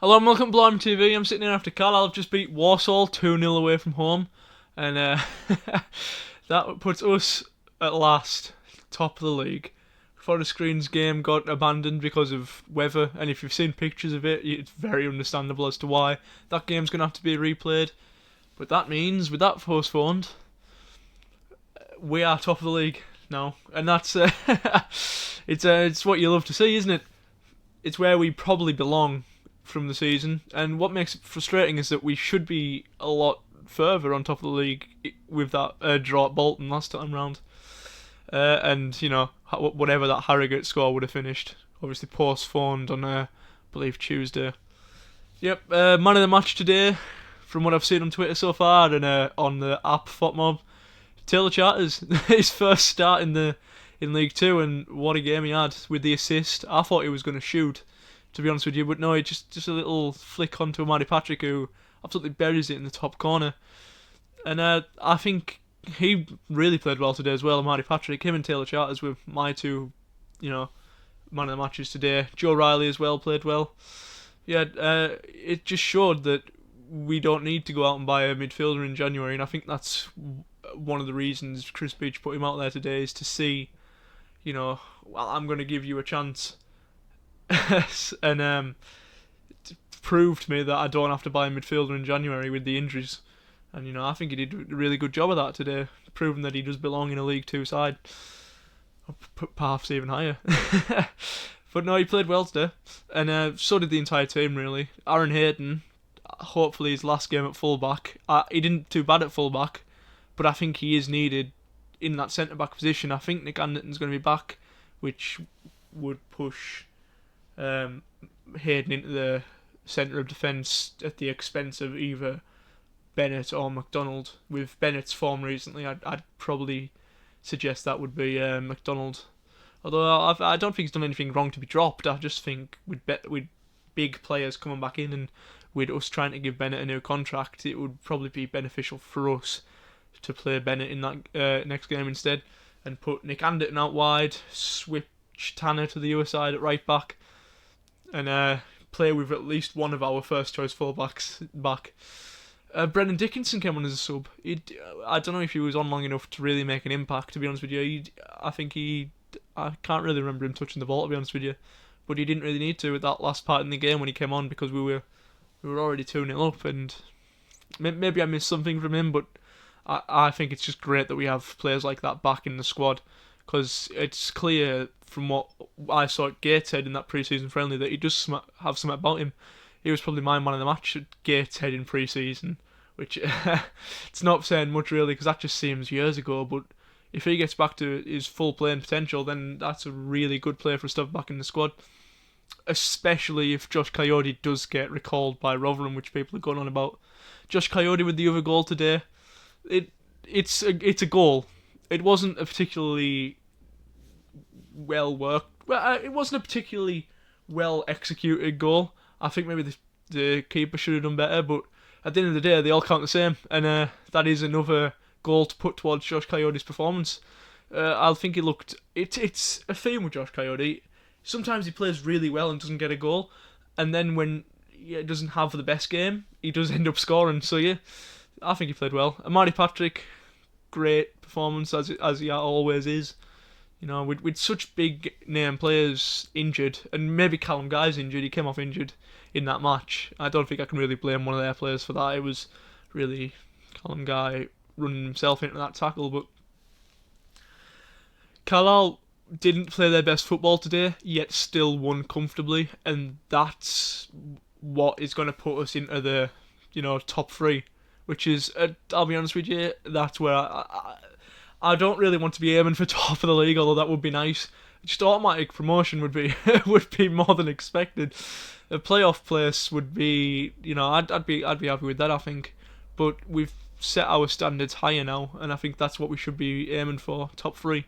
Hello and welcome to Blimey TV. I'm sitting here after Carlisle. I've just beat Walsall 2-0 away from home. And that puts us at last top of the league. Forest Green's game got abandoned because of weather, and if you've seen pictures of it, it's very understandable as to why. That game's going to have to be replayed. But that means, with that postponed, we are top of the league now. And that's it's what you love to see, isn't it? It's where we probably belong from the season, and what makes it frustrating is that we should be a lot further on top of the league with that draw at Bolton last time round. And, whatever that Harrogate score would have finished. Obviously postponed on, I believe, Tuesday. Yep, man of the match today, from what I've seen on Twitter so far and on the app FotMob, Taylor Charters. His first start in League Two, and what a game he had with the assist. I thought he was going to shoot, to be honest with you, but no, it just a little flick onto Amari Patrick, who absolutely buries it in the top corner. And I think he really played well today as well, Amari Patrick. Him and Taylor Charters were my two, man of the matches today. Joe Riley as well played well. Yeah, it just showed that we don't need to go out and buy a midfielder in January, and I think that's one of the reasons Chris Beach put him out there today, is to see, well, I'm going to give you a chance. And it proved to me that I don't have to buy a midfielder in January with the injuries. And, I think he did a really good job of that today, proving that he does belong in a League Two side. Perhaps even higher. But no, he played well today. And so did the entire team, really. Aaron Hayden, hopefully his last game at fullback. He didn't do bad at fullback, but I think he is needed in that centre-back position. I think Nick Anderton's going to be back, which would push Hayden into the centre of defence at the expense of either Bennett or McDonald. With Bennett's form recently, I'd probably suggest that would be McDonald. Although I don't think he's done anything wrong to be dropped. I just think with big players coming back in, and with us trying to give Bennett a new contract, it would probably be beneficial for us to play Bennett in that next game instead, and put Nick Anderton out wide, switch Tanner to the other side at right back, and play with at least one of our first choice fullbacks back. Brendan Dickinson came on as a sub. I don't know if he was on long enough to really make an impact, to be honest with you. I can't really remember him touching the ball, to be honest with you, but he didn't really need to at that last part in the game when he came on, because we were already 2-0 up, and maybe I missed something from him, but I think it's just great that we have players like that back in the squad, because it's clear from what I saw at Gateshead in that pre-season friendly that he does have something about him. He was probably my man of the match at Gateshead in pre-season, which it's not saying much really, because that just seems years ago, but if he gets back to his full playing potential, then that's a really good player for stuff back in the squad, especially if Josh Coyote does get recalled by Rotherham, which people are going on about. Josh Coyote with the other goal today, it's a goal. It wasn't a particularly well worked. Well, it wasn't a particularly well executed goal. I think maybe the keeper should have done better, but at the end of the day, they all count the same, and that is another goal to put towards Josh Coyote's performance. I think he looked. It's a theme with Josh Coyote. Sometimes he plays really well and doesn't get a goal, and then when he doesn't have the best game, he does end up scoring. So yeah, I think he played well. Amari Patrick, great performance as he always is. With such big name players injured, and maybe Callum Guy's injured, he came off injured in that match. I don't think I can really blame one of their players for that. It was really Callum Guy running himself into that tackle. But Carlisle didn't play their best football today, yet still won comfortably, and that's what is going to put us into the top three, which is, I'll be honest with you, that's where I don't really want to be aiming for top of the league, although that would be nice. Just automatic promotion would be would be more than expected. A playoff place would be, I'd be happy with that, I think. But we've set our standards higher now, and I think that's what we should be aiming for, top three.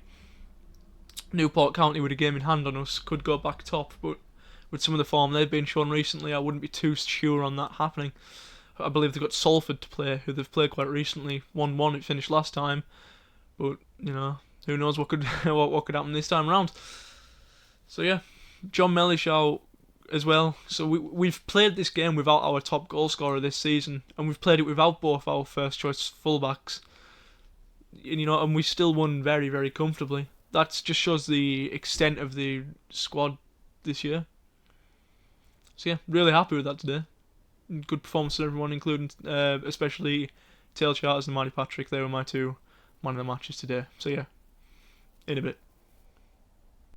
Newport County with a game in hand on us could go back top, but with some of the form they've been shown recently, I wouldn't be too sure on that happening. I believe they've got Salford to play, who they've played quite recently. 1-1 it finished last time. But, who knows what could what could happen this time round. So yeah, John Mellishaw as well. So we've played this game without our top goal scorer this season, and we've played it without both our first choice fullbacks. And we still won very, very comfortably. That just shows the extent of the squad this year. So yeah, really happy with that today. Good performance from everyone, including especially Taylor Charters and Marty Patrick. They were my two man of the matches today. So yeah, in a bit.